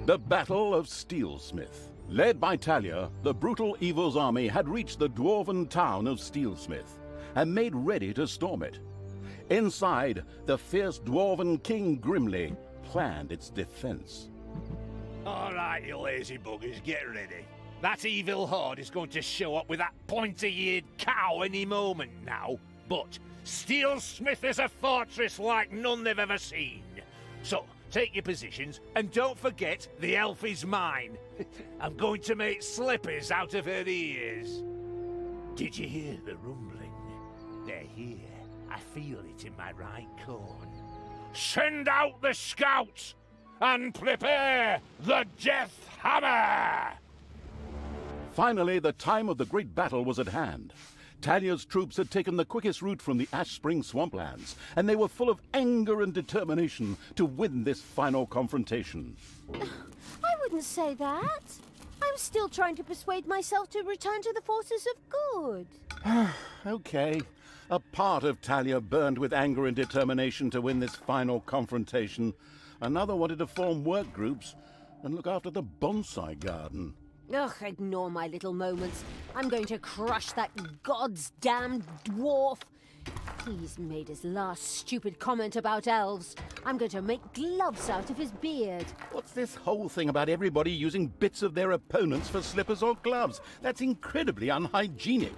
The Battle of Steelsmith. Led by Talia, the brutal evil's army had reached the dwarven town of Steelsmith and made ready to storm it. Inside, the fierce dwarven King Grimly planned its defense. All right, you lazy buggers, get ready. That evil horde is going to show up with that pointy-eared cow any moment now. But Steelsmith is a fortress like none they've ever seen. So, take your positions, and don't forget, the elf is mine. I'm going to make slippers out of her ears. Did you hear the rumbling? They're here. I feel it in my right corn. Send out the scouts, and prepare the death hammer! Finally, the time of the great battle was at hand. Talia's troops had taken the quickest route from the Ash Spring swamplands, and they were full of anger and determination to win this final confrontation. I wouldn't say that. I'm still trying to persuade myself to return to the forces of good. Okay. A part of Talia burned with anger and determination to win this final confrontation. Another wanted to form work groups and look after the bonsai garden. Ugh, ignore my little moments. I'm going to crush that god's damned dwarf. He's made his last stupid comment about elves. I'm going to make gloves out of his beard. What's this whole thing about everybody using bits of their opponents for slippers or gloves? That's incredibly unhygienic.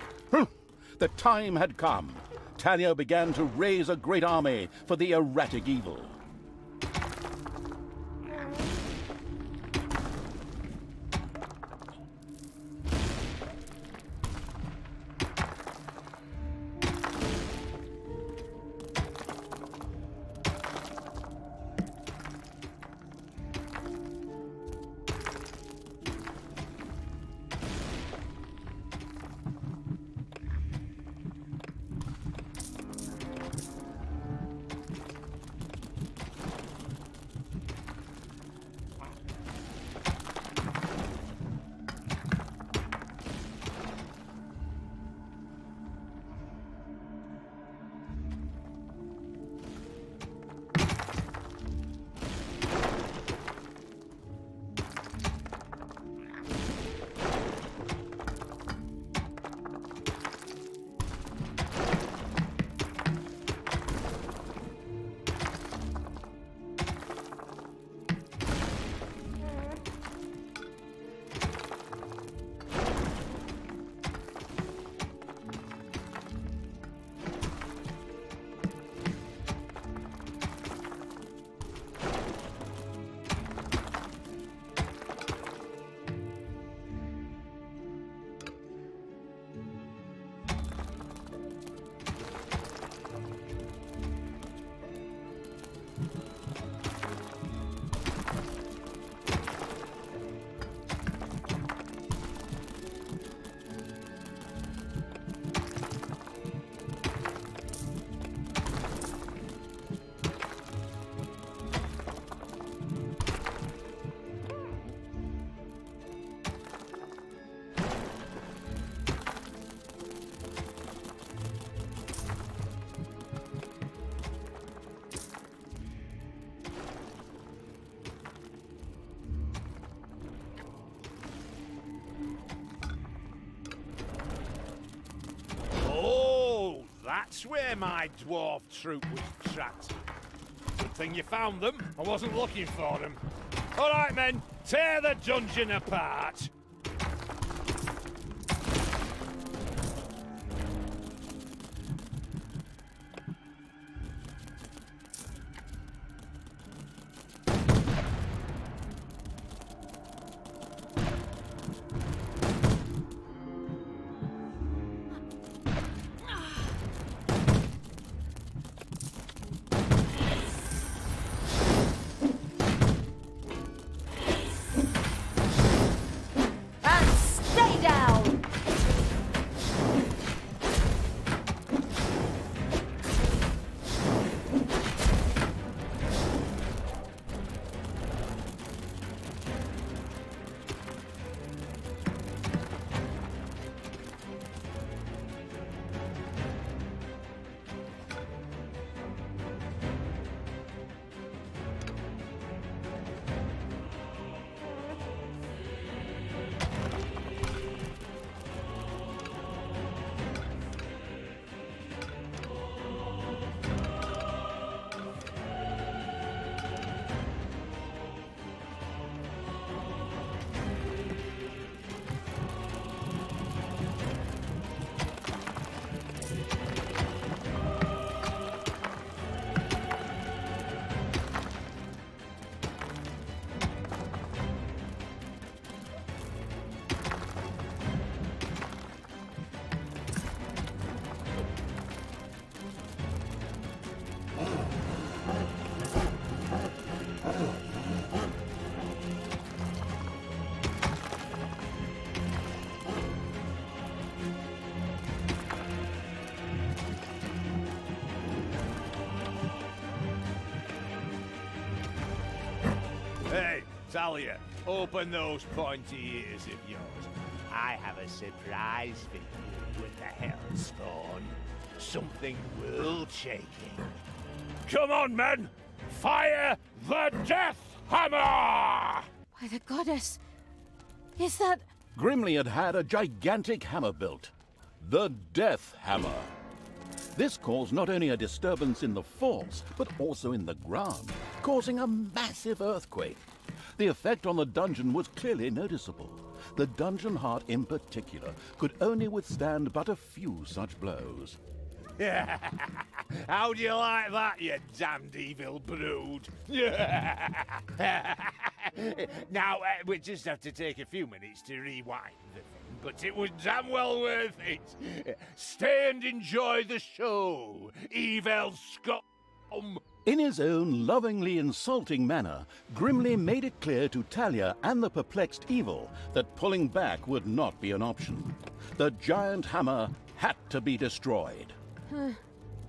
The time had come. Talia began to raise a great army for the erratic evil. That's where my dwarf troop was trapped. Good thing you found them. I wasn't looking for them. All right, men, tear the dungeon apart. Talia, open those pointy ears of yours. I have a surprise for you with the Hellspawn. Something world-shaking. Come on, men! Fire the Death Hammer! By the goddess, is that... Grimly had had a gigantic hammer built. The Death Hammer. This caused not only a disturbance in the force, but also in the ground, causing a massive earthquake. The effect on the dungeon was clearly noticeable. The dungeon heart in particular could only withstand but a few such blows. How do you like that, you damned evil brood? Now, we just have to take a few minutes to rewind the thing, but it was damn well worth it. Stay and enjoy the show, evil scum. In his own lovingly insulting manner, Grimly made it clear to Talia and the perplexed evil that pulling back would not be an option. The giant hammer had to be destroyed.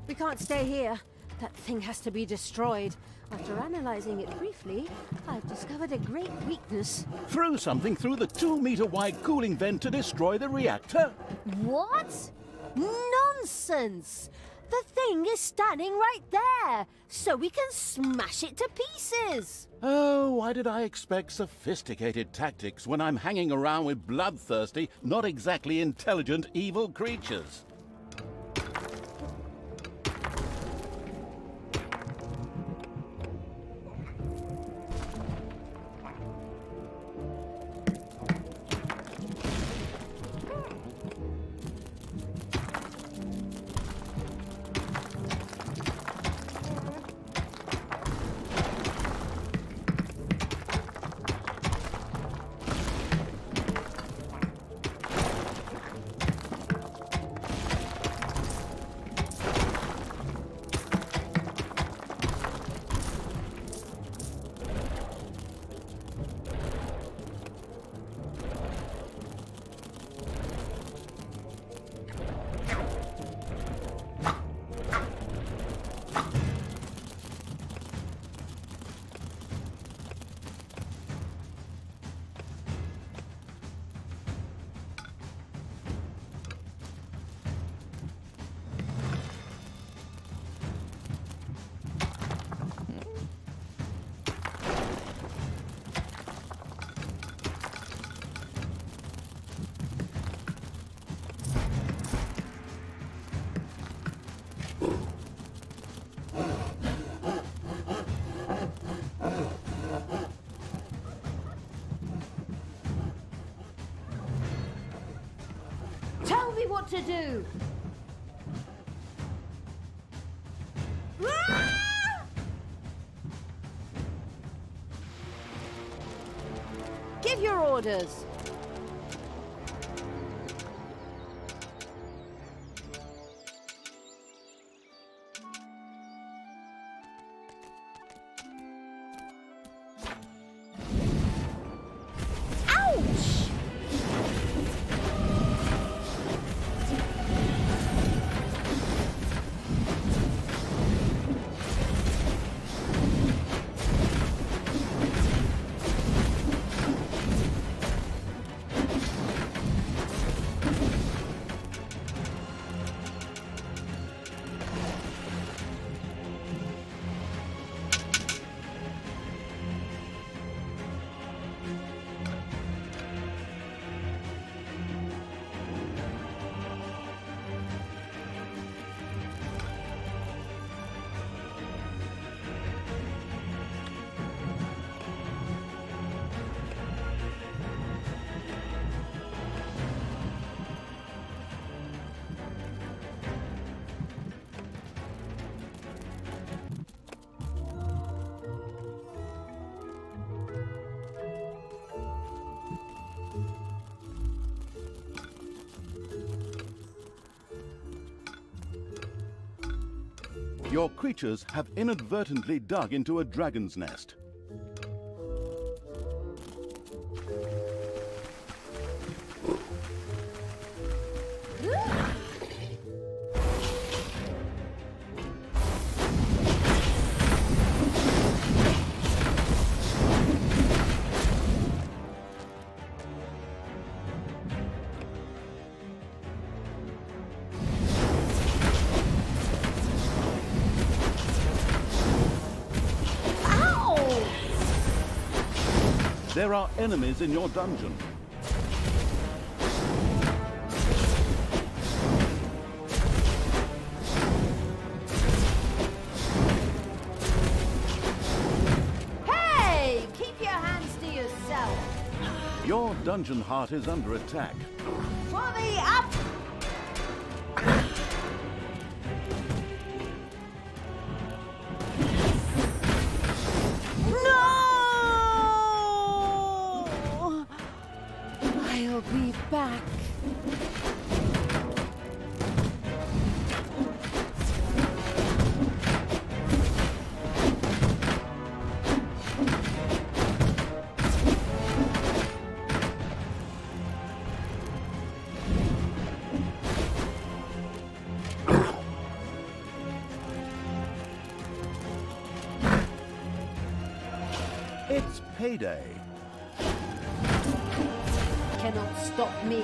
We can't stay here. That thing has to be destroyed. After analyzing it briefly, I've discovered a great weakness. Throw something through the 2-meter-wide cooling vent to destroy the reactor? What? Nonsense! The thing is standing right there, so we can smash it to pieces. Oh, why did I expect sophisticated tactics when I'm hanging around with bloodthirsty, not exactly intelligent evil creatures? Tell me what to do! Ah! Give your orders. Your creatures have inadvertently dug into a dragon's nest. There are enemies in your dungeon. Hey! Keep your hands to yourself. Your dungeon heart is under attack. For the up! I'll be back. It's payday. Cannot stop me.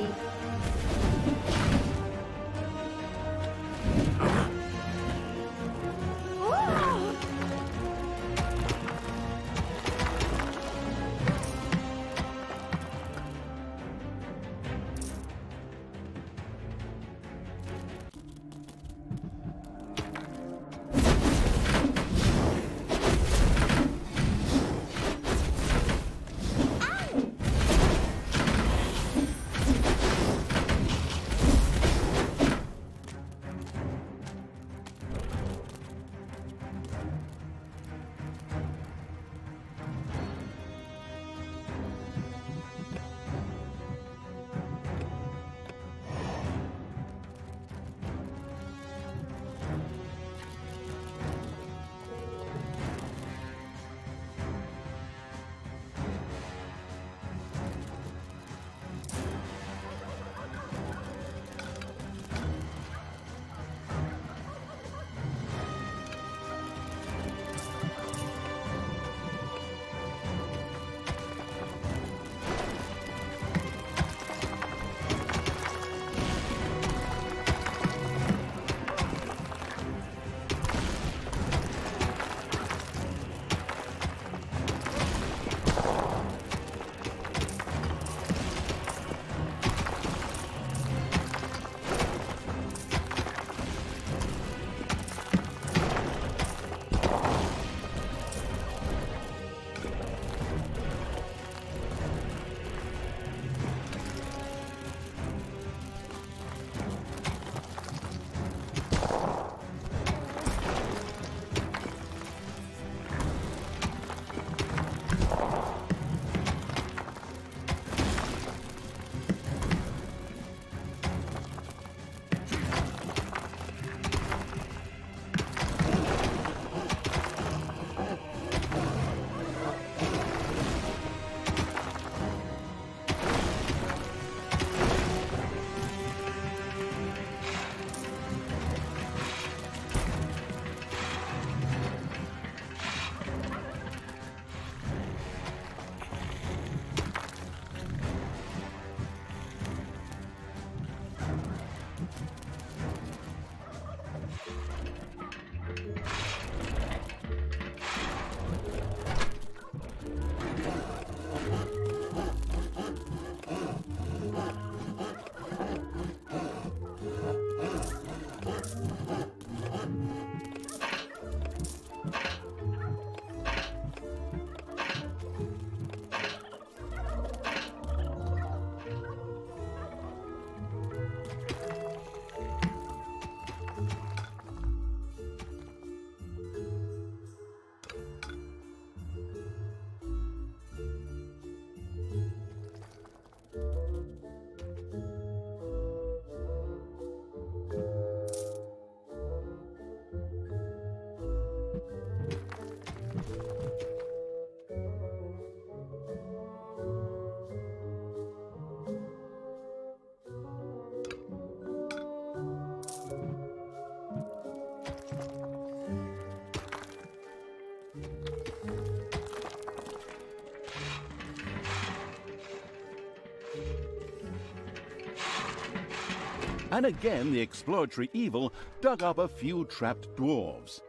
And again the exploratory evil dug up a few trapped dwarves.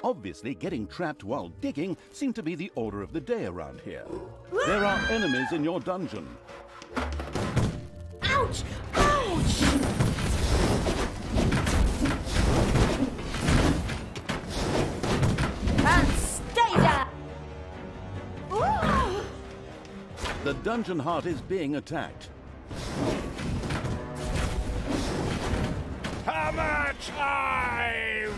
Obviously, getting trapped while digging seemed to be the order of the day around here. There are enemies in your dungeon. Ouch! Ouch! And stay there! Ooh! The dungeon heart is being attacked. Hammer time!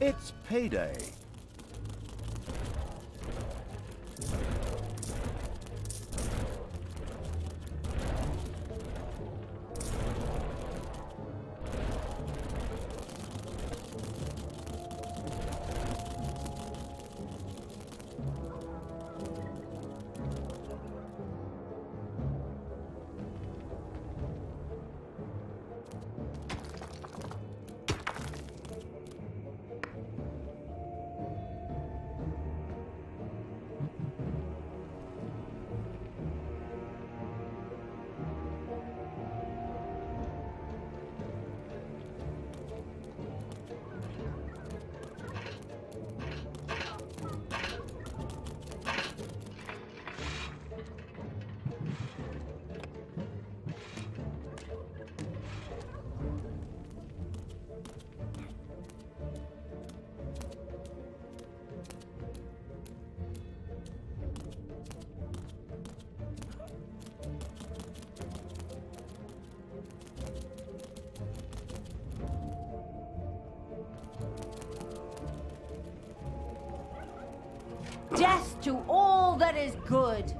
It's payday. Death to all that is good!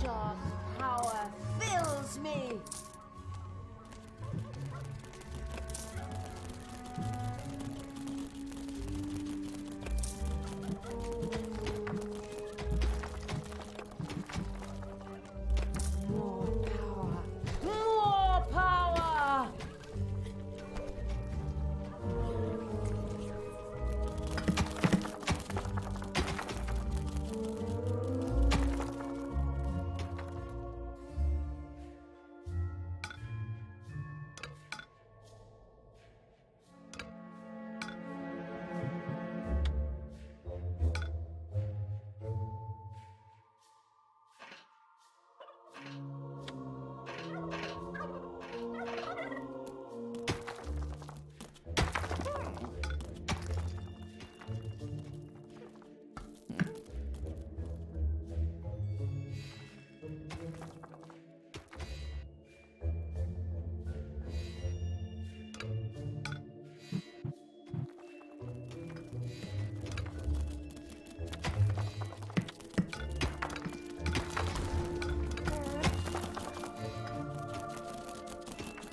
Dark power fills me!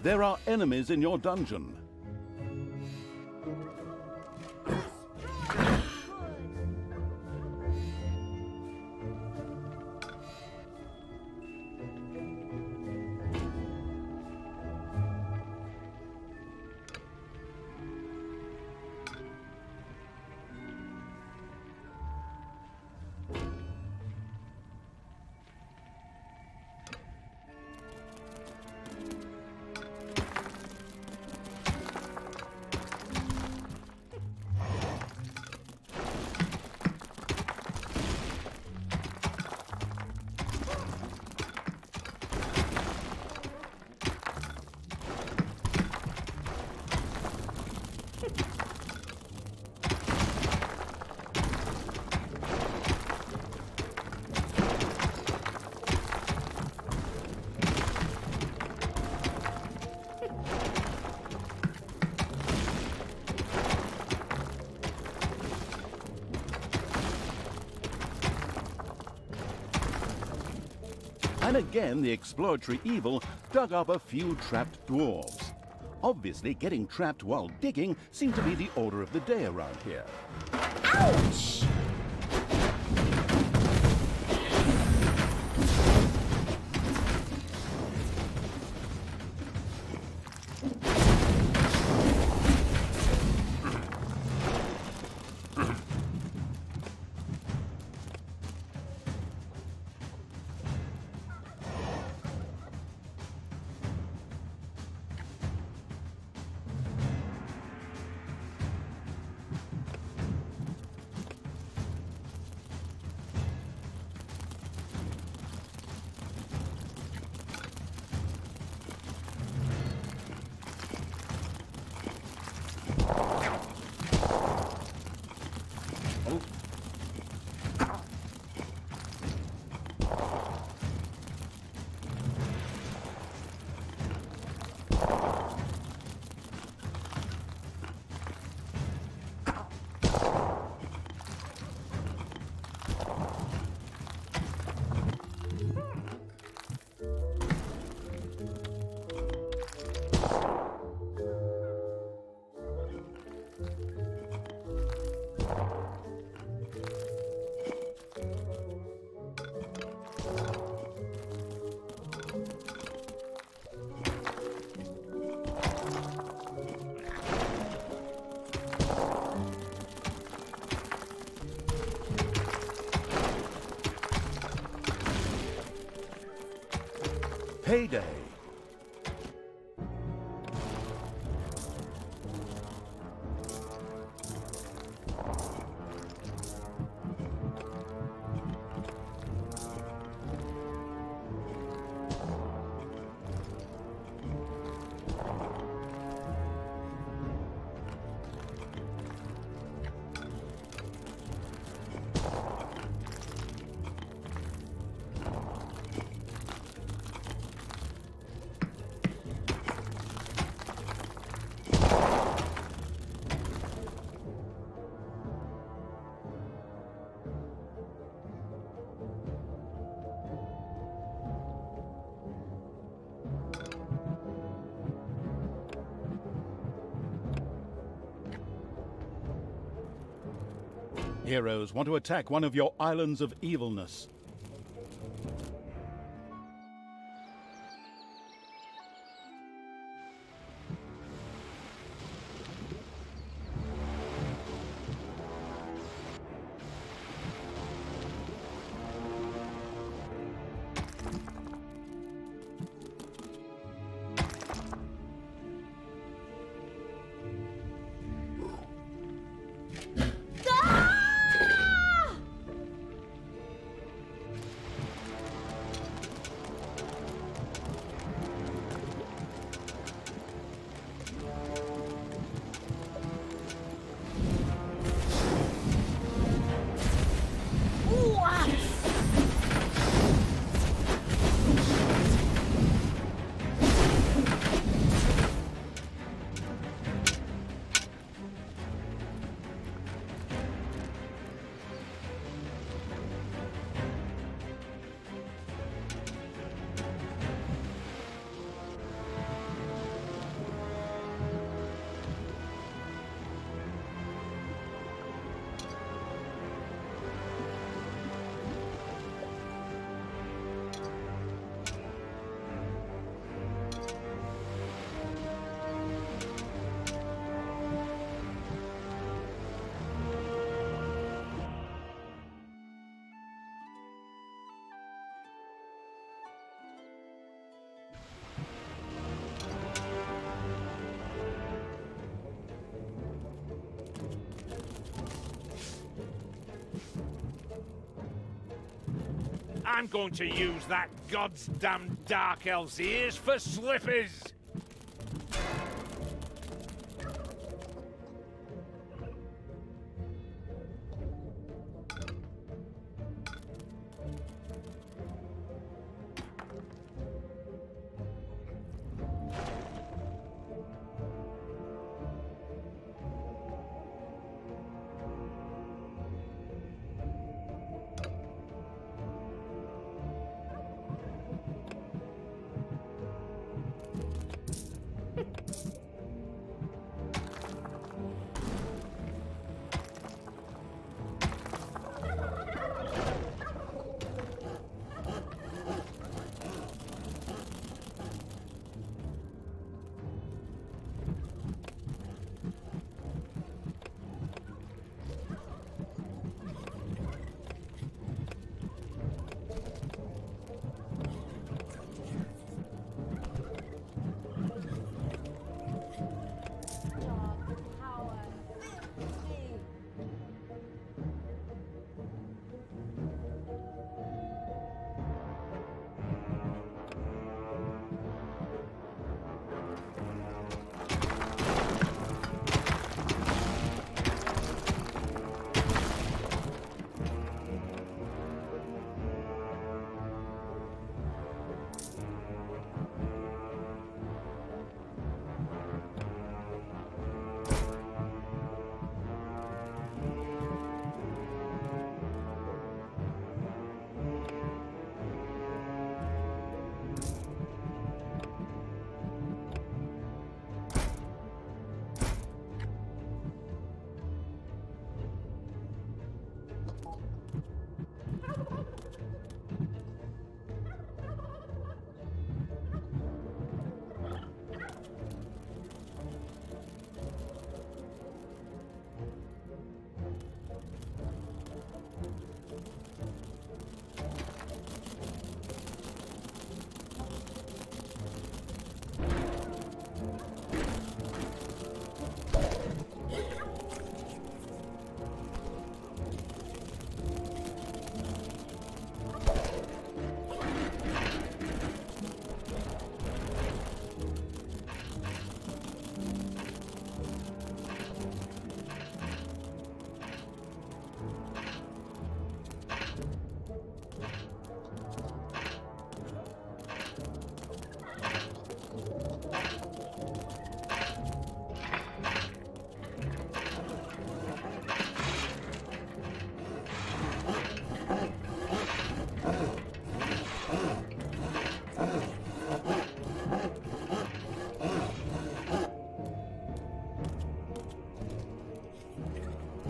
There are enemies in your dungeon. And again, the exploratory evil dug up a few trapped dwarves. Obviously, getting trapped while digging seemed to be the order of the day around here. Ouch! Payday. Heroes want to attack one of your islands of evilness. I'm going to use that god's damn dark elf's ears for slippers!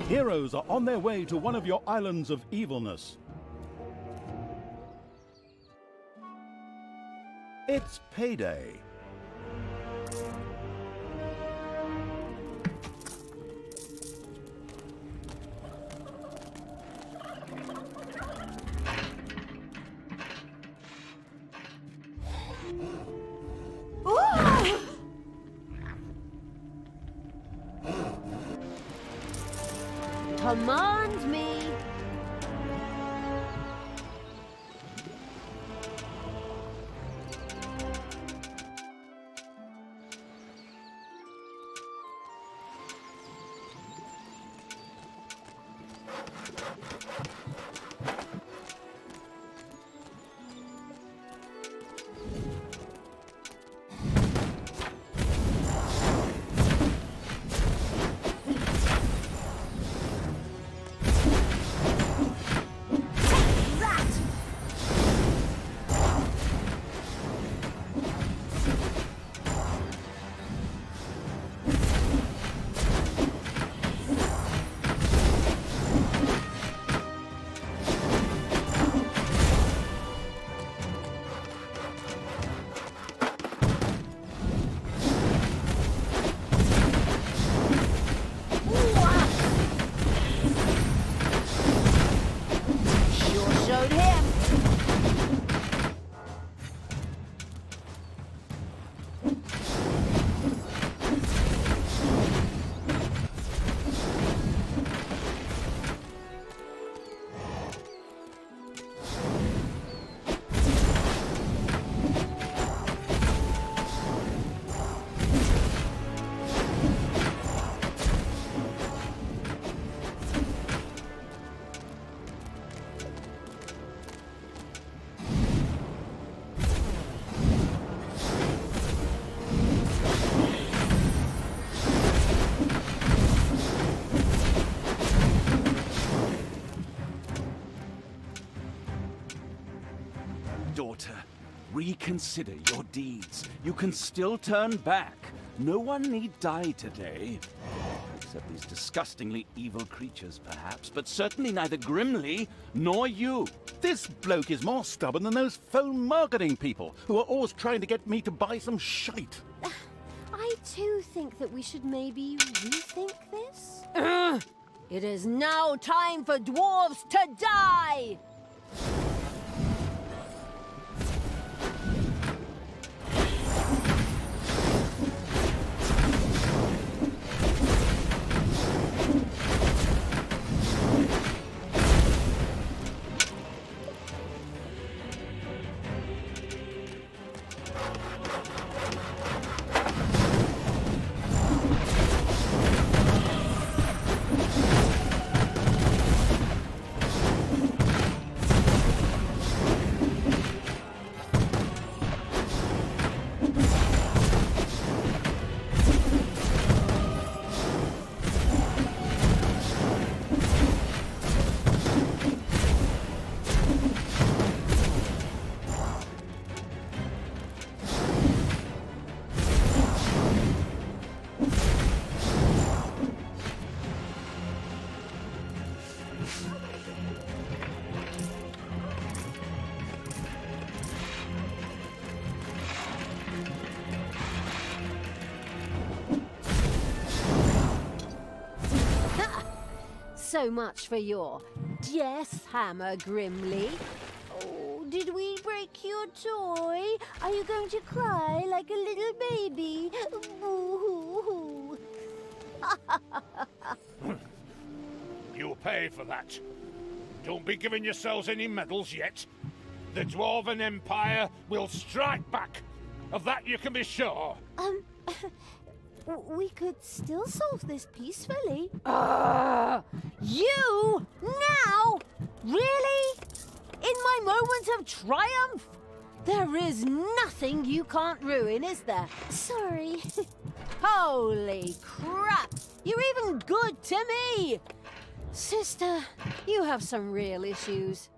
Heroes are on their way to one of your islands of evilness. It's payday. Command me. daughter. Reconsider your deeds. You can still turn back. No one need die today. Except these disgustingly evil creatures, perhaps, but certainly neither Grimly nor you. This bloke is more stubborn than those phone marketing people who are always trying to get me to buy some shite. I too think that we should maybe rethink this. It is now time for dwarves to die! So much for your death hammer, Grimly. Oh, did we break your toy? Are you going to cry like a little baby? Boo-hoo-hoo. You'll pay for that. Don't be giving yourselves any medals yet. The Dwarven Empire will strike back. Of that you can be sure. We could still solve this peacefully. You? Now? Really? In my moment of triumph? There is nothing you can't ruin, is there? Sorry. Holy crap! You're even good to me! Sister, you have some real issues.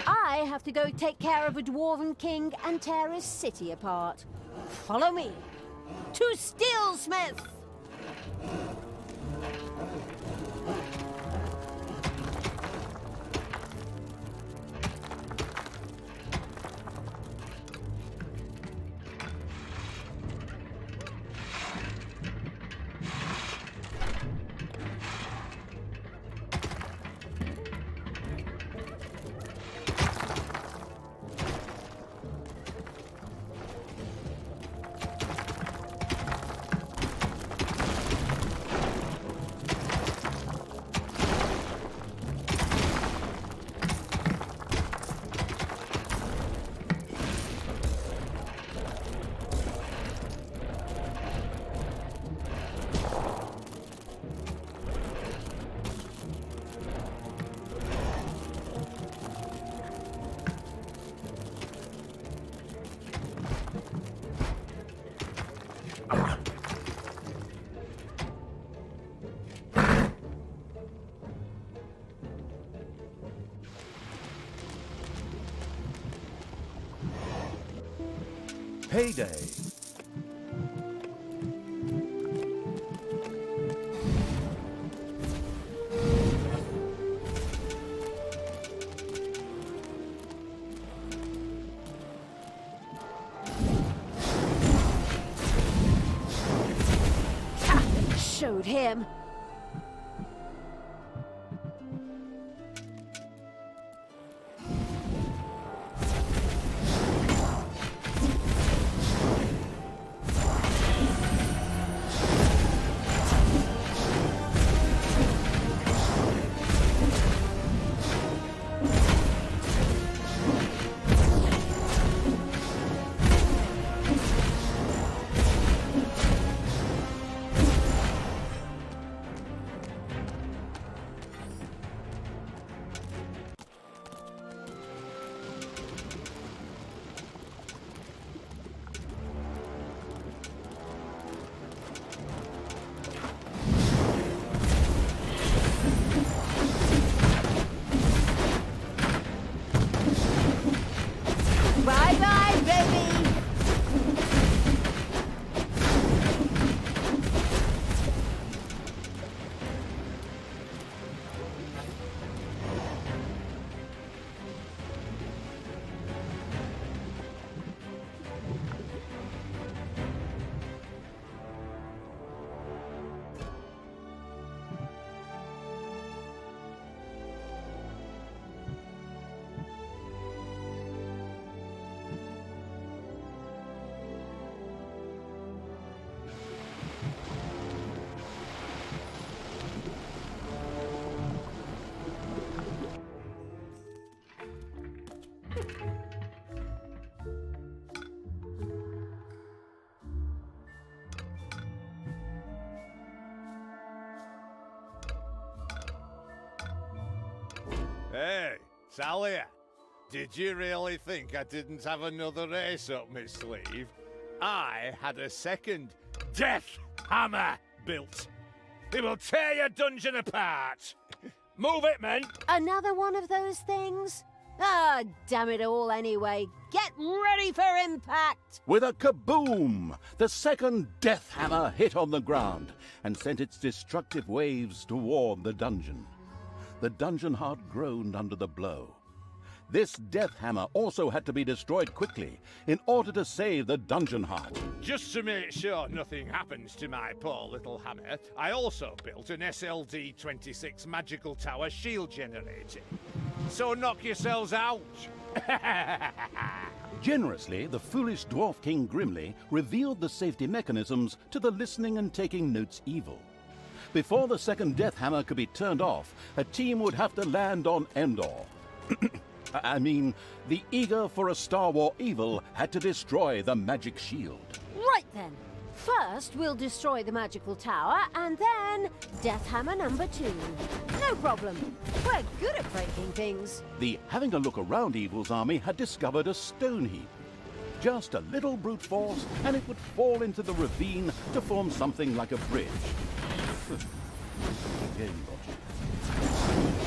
I have to go take care of a Dwarven king and tear his city apart. Follow me. To Steelsmith! Payday. Showed him. Talia, did you really think I didn't have another ace up my sleeve? I had a second death hammer built. It will tear your dungeon apart. Move it, men. Another one of those things? Ah, damn it all anyway. Get ready for impact! With a kaboom, the second death hammer hit on the ground and sent its destructive waves toward the dungeon. The dungeon heart groaned under the blow. This death hammer also had to be destroyed quickly in order to save the dungeon heart. Just to make sure nothing happens to my poor little hammer, I also built an SLD-26 magical tower shield generator. So knock yourselves out! Generously, the foolish Dwarf King Grimly revealed the safety mechanisms to the listening and taking notes evil. Before the second death hammer could be turned off, a team would have to land on Endor. I mean, the eager for a Star War evil had to destroy the magic shield. Right then. First, we'll destroy the magical tower, and then Death Hammer number 2. No problem. We're good at breaking things. The having a look around evil's army had discovered a stone heap. Just a little brute force, and it would fall into the ravine to form something like a bridge. Game logic.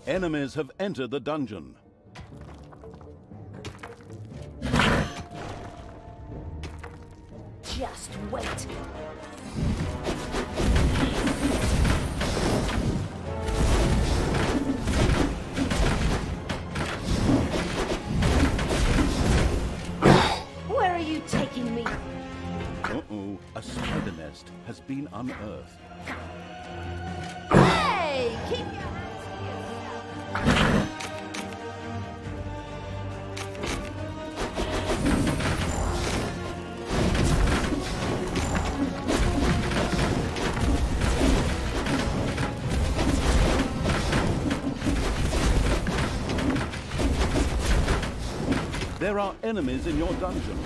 Enemies have entered the dungeon. Just wait. Where are you taking me? Uh-oh, a spider nest has been unearthed. Hey! Keep your hands There are enemies in your dungeon.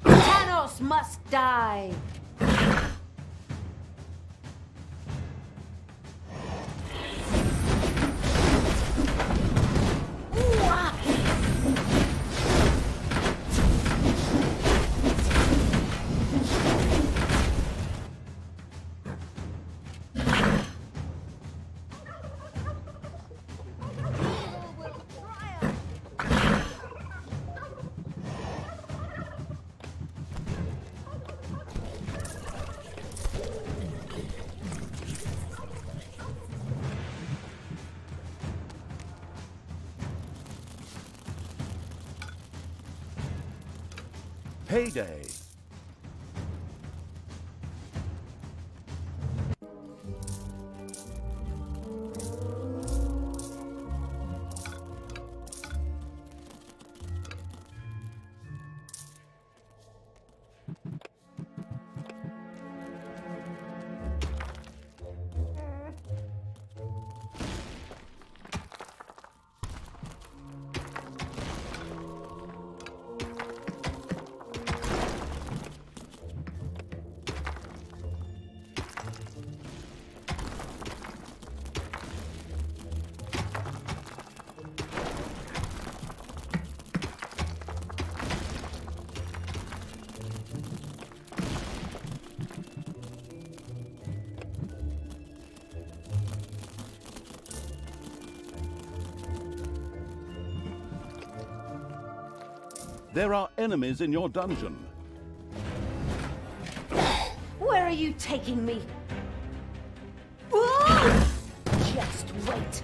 Thanos must die! Payday. There are enemies in your dungeon. Where are you taking me? Just wait.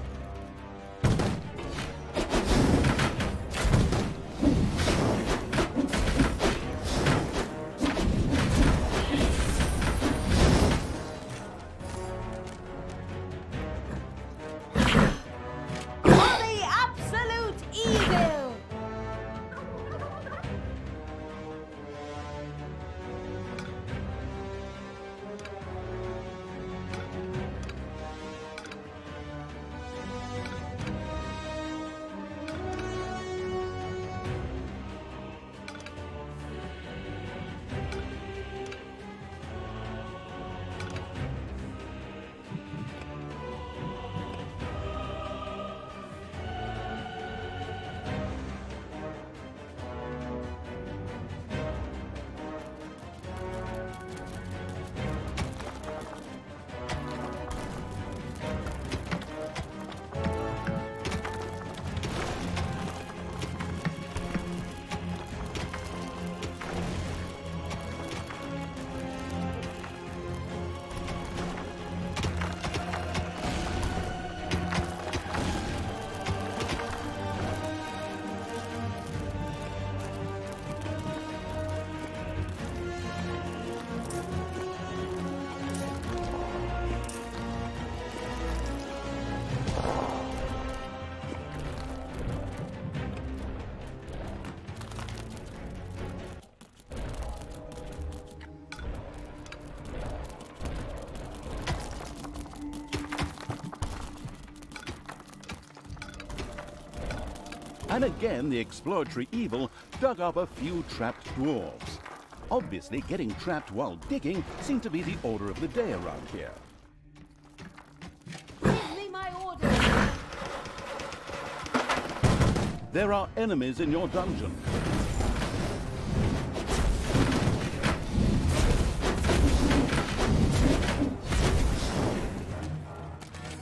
And again, the exploratory evil dug up a few trapped dwarves. Obviously, getting trapped while digging seemed to be the order of the day around here. Give me my orders! There are enemies in your dungeon.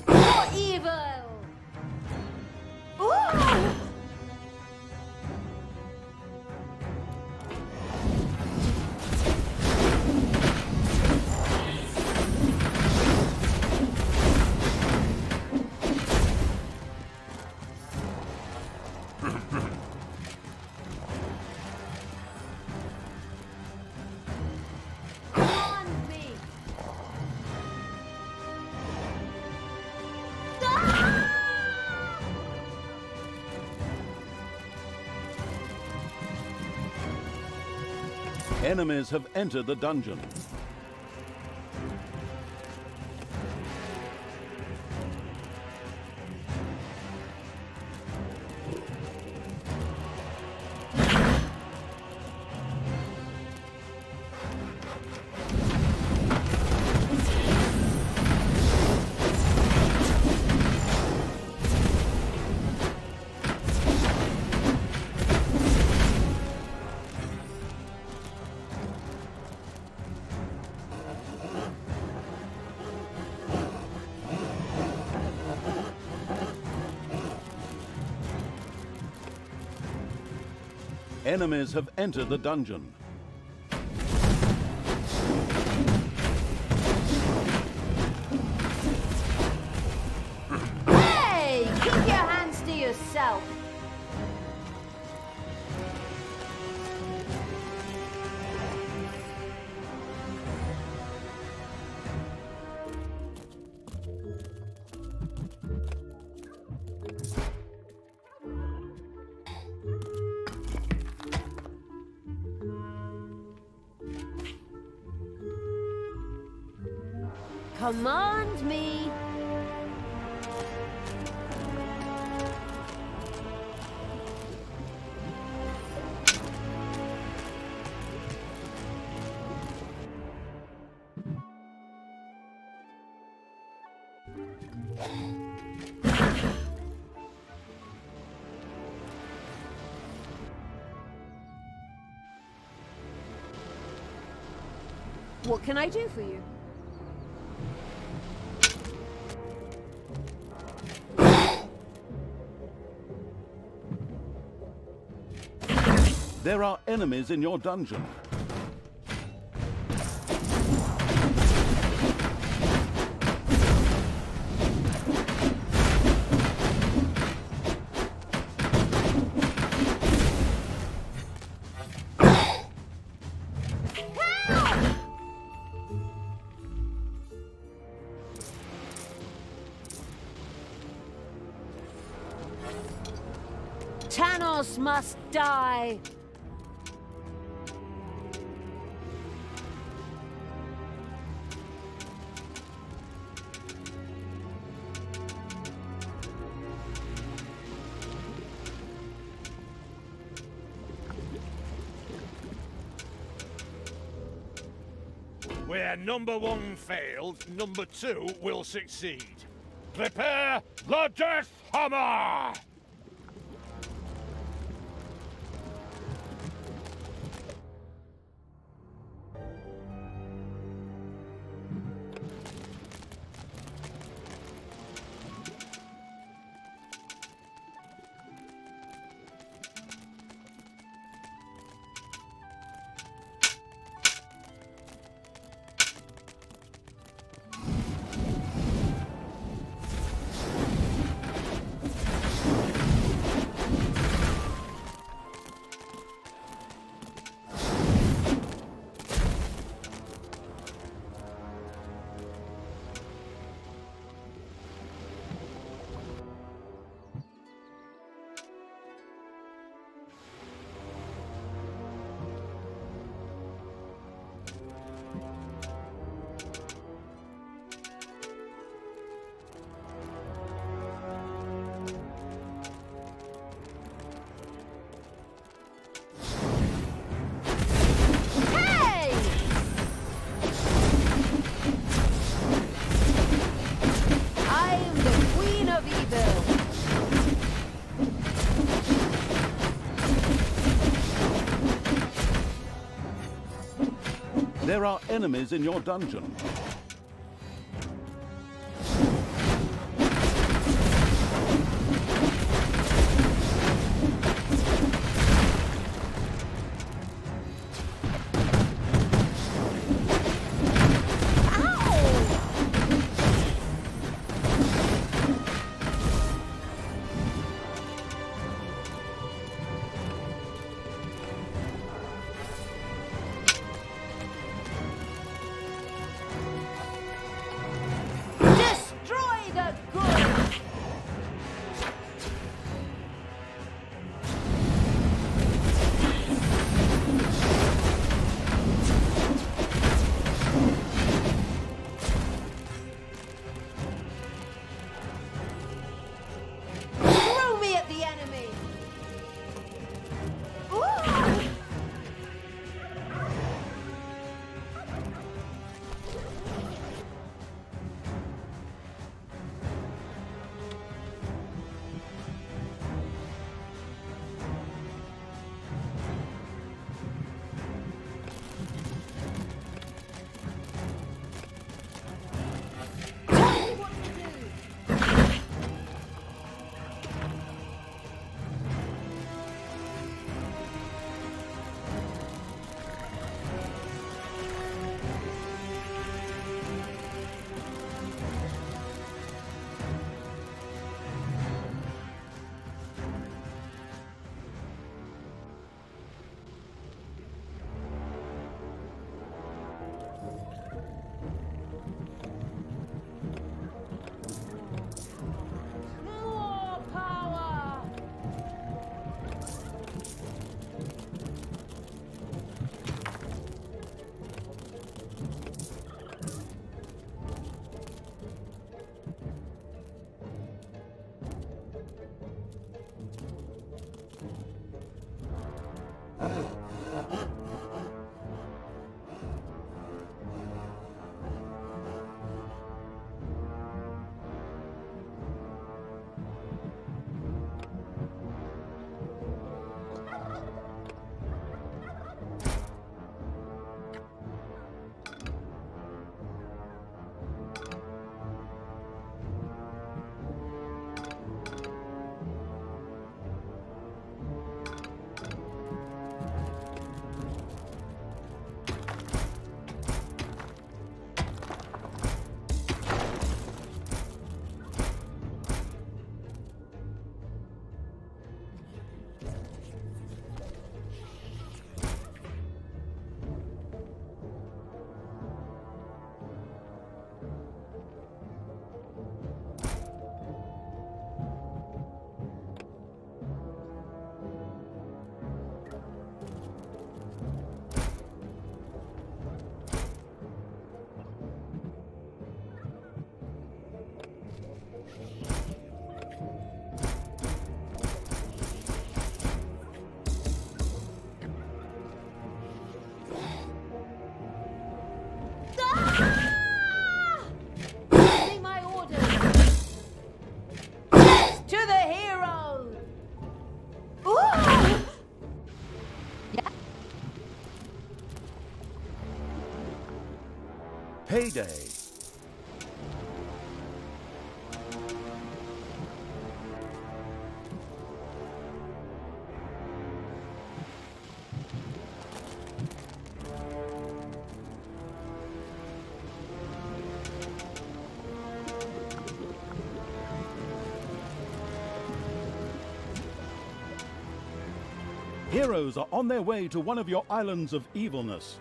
More evil! Ooh! Enemies have entered the dungeon. Enemies have entered the dungeon. Hey! Keep your hands to yourself! Command me! What can I do for you? There are enemies in your dungeon. Thanos must die! Where number one failed, number two will succeed. Prepare the Death Hammer! There are enemies in your dungeon. Payday. Heroes are on their way to one of your islands of evilness.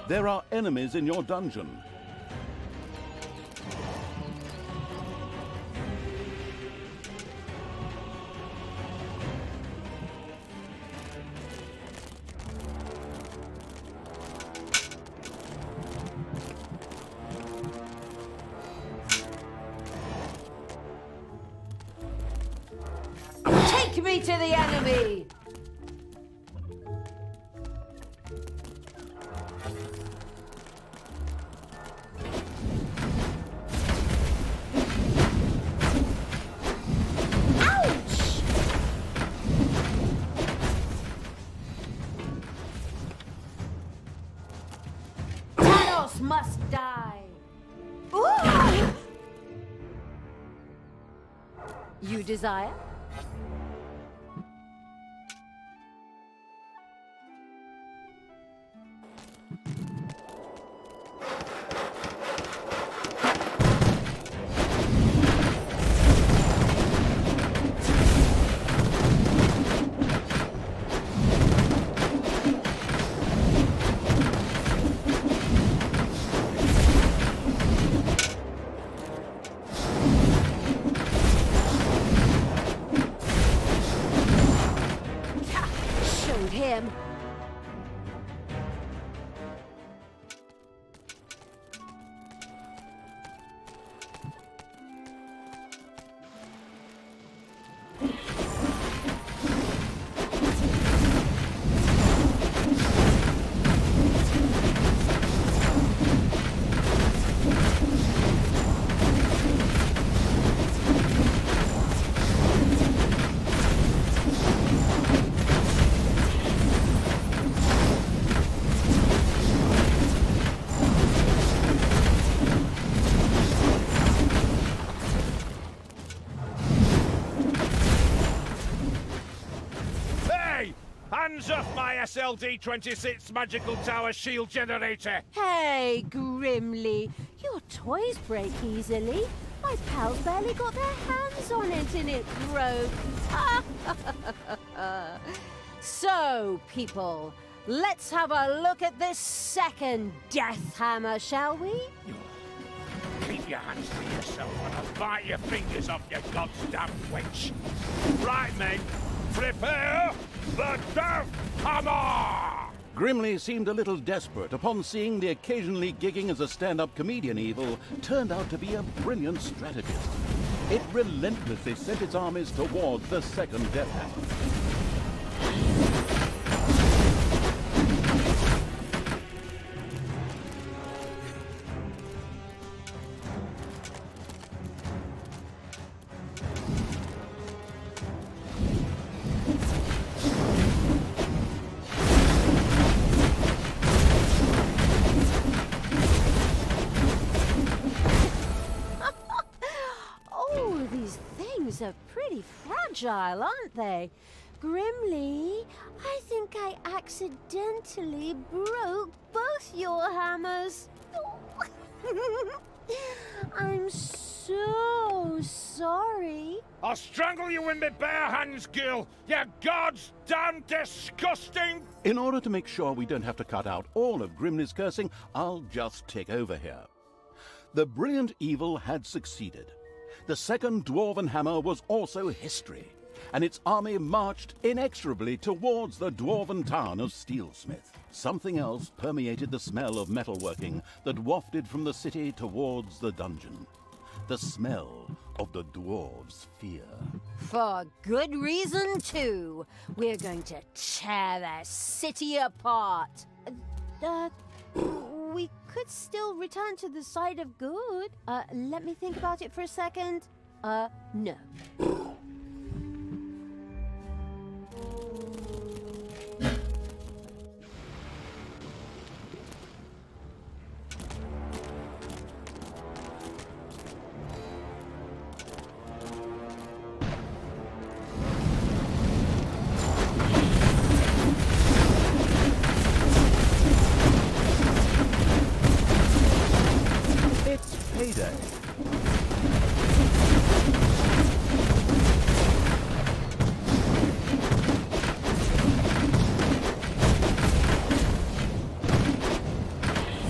There are enemies in your dungeon. Take me to the enemy! Ouch! Thanos must die! Ooh! You desire? Him. Hands off my SLD-26 magical tower shield generator! Hey, Grimly, your toys break easily. My pals barely got their hands on it and it broke. So, people, let's have a look at this second death hammer, shall we? Keep your hands to yourself and I'll bite your fingers off, you goddamn wench. Right, men, prepare the death hammer! Grimly seemed a little desperate upon seeing the occasionally gigging as a stand-up comedian evil turned out to be a brilliant strategist. It relentlessly sent its armies towards the second death hammer. Are pretty fragile, aren't they? Grimly, I think I accidentally broke both your hammers. I'm so sorry. I'll strangle you in my bare hands, girl! You god's damn disgusting! In order to make sure we don't have to cut out all of Grimly's cursing, I'll just take over here. The brilliant evil had succeeded. The second Dwarven Hammer was also history, and its army marched inexorably towards the Dwarven town of Steelsmith. Something else permeated the smell of metalworking that wafted from the city towards the dungeon. The smell of the dwarves' fear. For good reason, too. We're going to tear their city apart. We could still return to the side of good. Let me think about it for a second. No.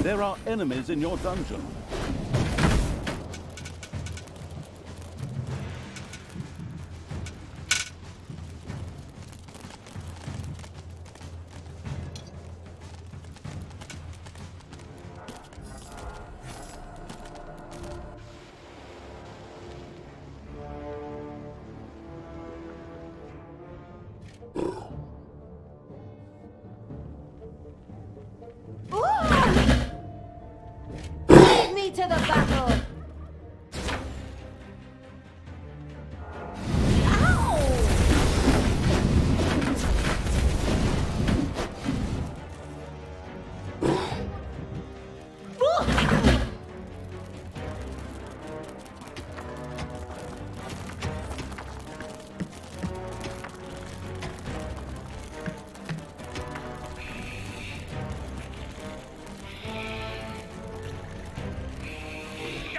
There are enemies in your dungeon. Lead me to the battle!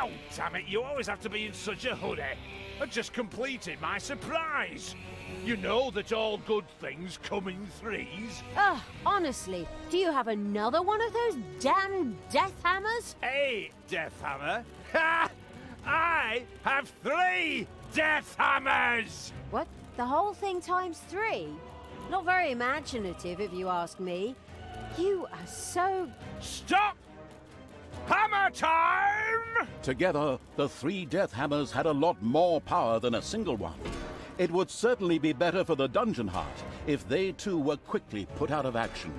Oh, damn it, you always have to be in such a hurry. I just completed my surprise. You know that all good things come in threes. Ugh, honestly, do you have another one of those damn death hammers? Hey, Death Hammer. Ha! I have 3 Death Hammers! What? The whole thing times 3? Not very imaginative, if you ask me. You are so... Stop! Hammer time! Together, the 3 death hammers had a lot more power than a single one. It would certainly be better for the dungeon heart if they too were quickly put out of action.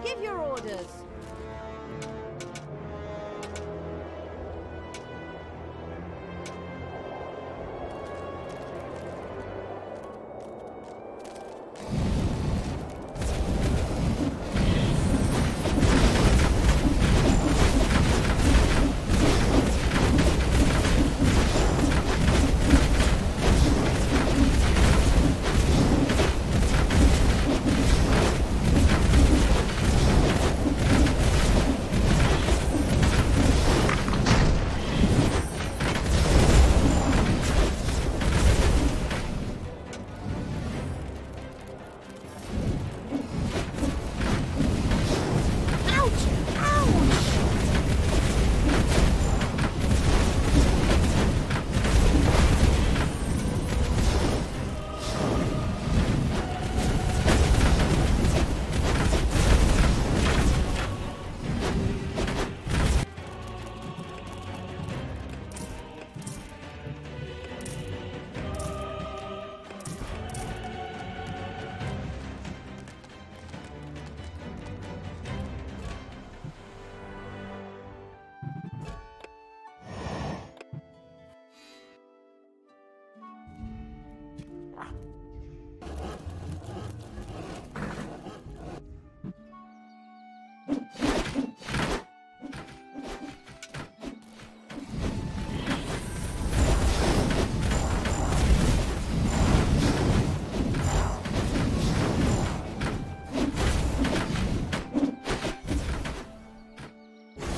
Give your orders.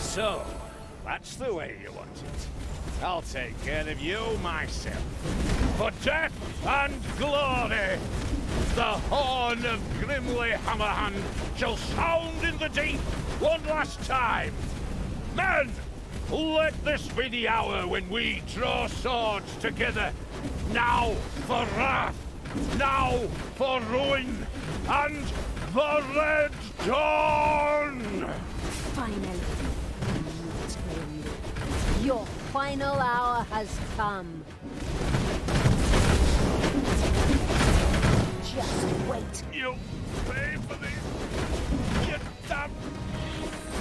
So, that's the way you want it. I'll take care of you myself. For death and glory, the horn of Grimly Hammerhand shall sound in the deep one last time. Men, let this be the hour when we draw swords together. Now for wrath, now for ruin, and the Red Dawn! Finally. Your final hour has come. Just wait. You'll pay for this, you damn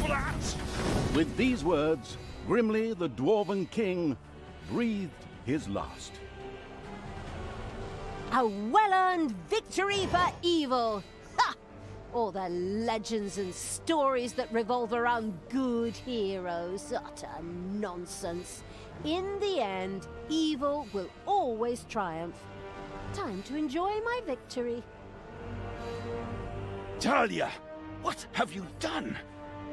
brat! With these words, Grimly the Dwarven King breathed his last. A well-earned victory for evil! Ha! All the legends and stories that revolve around good heroes. Utter nonsense. In the end, evil will always triumph. Time to enjoy my victory. Talia, What have you done?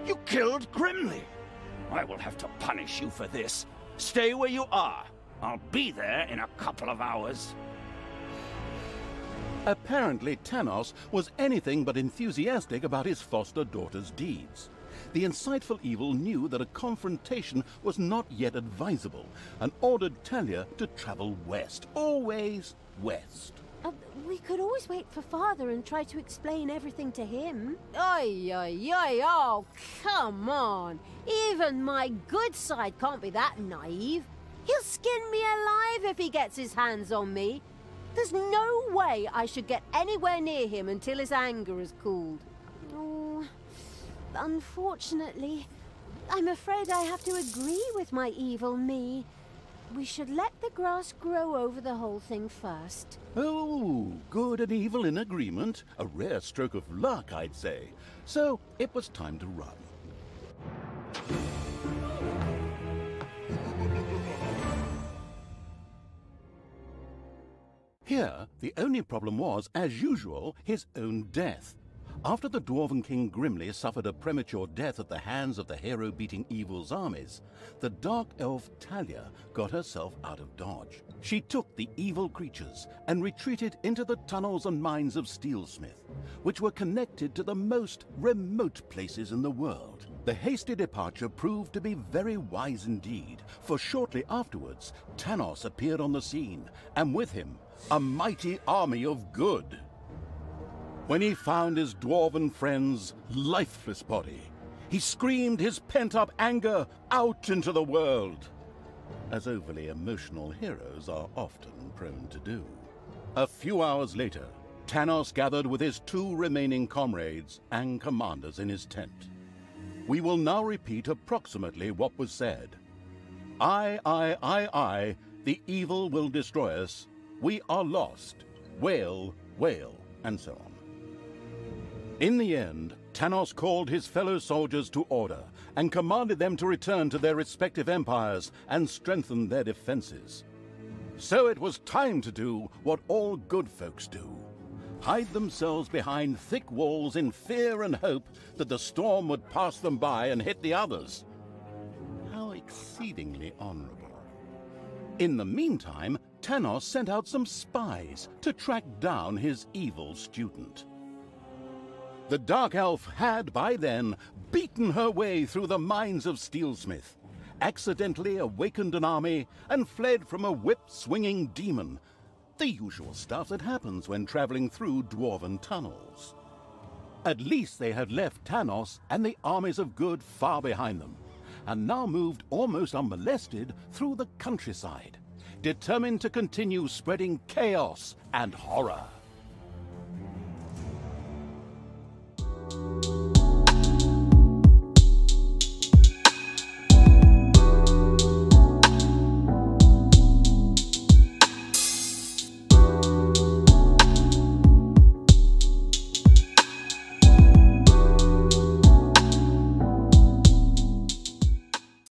You killed Grimly. I will have to punish you for this. Stay where you are. I'll be there in a couple of hours. Apparently, Tanos was anything but enthusiastic about his foster daughter's deeds. The insightful evil knew that a confrontation was not yet advisable and ordered Talia to travel west, always west. We could always wait for Father and try to explain everything to him. Oi, oi, oi, oh, come on. Even my good side can't be that naive. He'll skin me alive if he gets his hands on me. There's no way I should get anywhere near him until his anger has cooled. Oh, unfortunately, I'm afraid I have to agree with my evil me. We should let the grass grow over the whole thing first. Oh, good and evil in agreement. A rare stroke of luck, I'd say. So it was time to run. Here, the only problem was, as usual, his own death. After the Dwarven King Grimly suffered a premature death at the hands of the hero-beating evil's armies, the Dark Elf Talia got herself out of dodge. She took the evil creatures and retreated into the tunnels and mines of Steelsmith, which were connected to the most remote places in the world. The hasty departure proved to be very wise indeed, for shortly afterwards, Tanos appeared on the scene, and with him, a mighty army of good. When he found his dwarven friend's lifeless body, he screamed his pent-up anger out into the world, as overly emotional heroes are often prone to do. A few hours later, Tanos gathered with his 2 remaining comrades and commanders in his tent. We will now repeat approximately what was said. I, the evil will destroy us. We are lost. Wail, wail, and so on. In the end, Tanos called his fellow soldiers to order and commanded them to return to their respective empires and strengthen their defenses. So it was time to do what all good folks do: hide themselves behind thick walls in fear and hope that the storm would pass them by and hit the others. How exceedingly honorable. In the meantime, Tanos sent out some spies to track down his evil student. The Dark Elf had, by then, beaten her way through the mines of Steelsmith, accidentally awakened an army, and fled from a whip-swinging demon. The usual stuff that happens when traveling through dwarven tunnels. At least they had left Tanos and the armies of good far behind them, and now moved almost unmolested through the countryside, determined to continue spreading chaos and horror.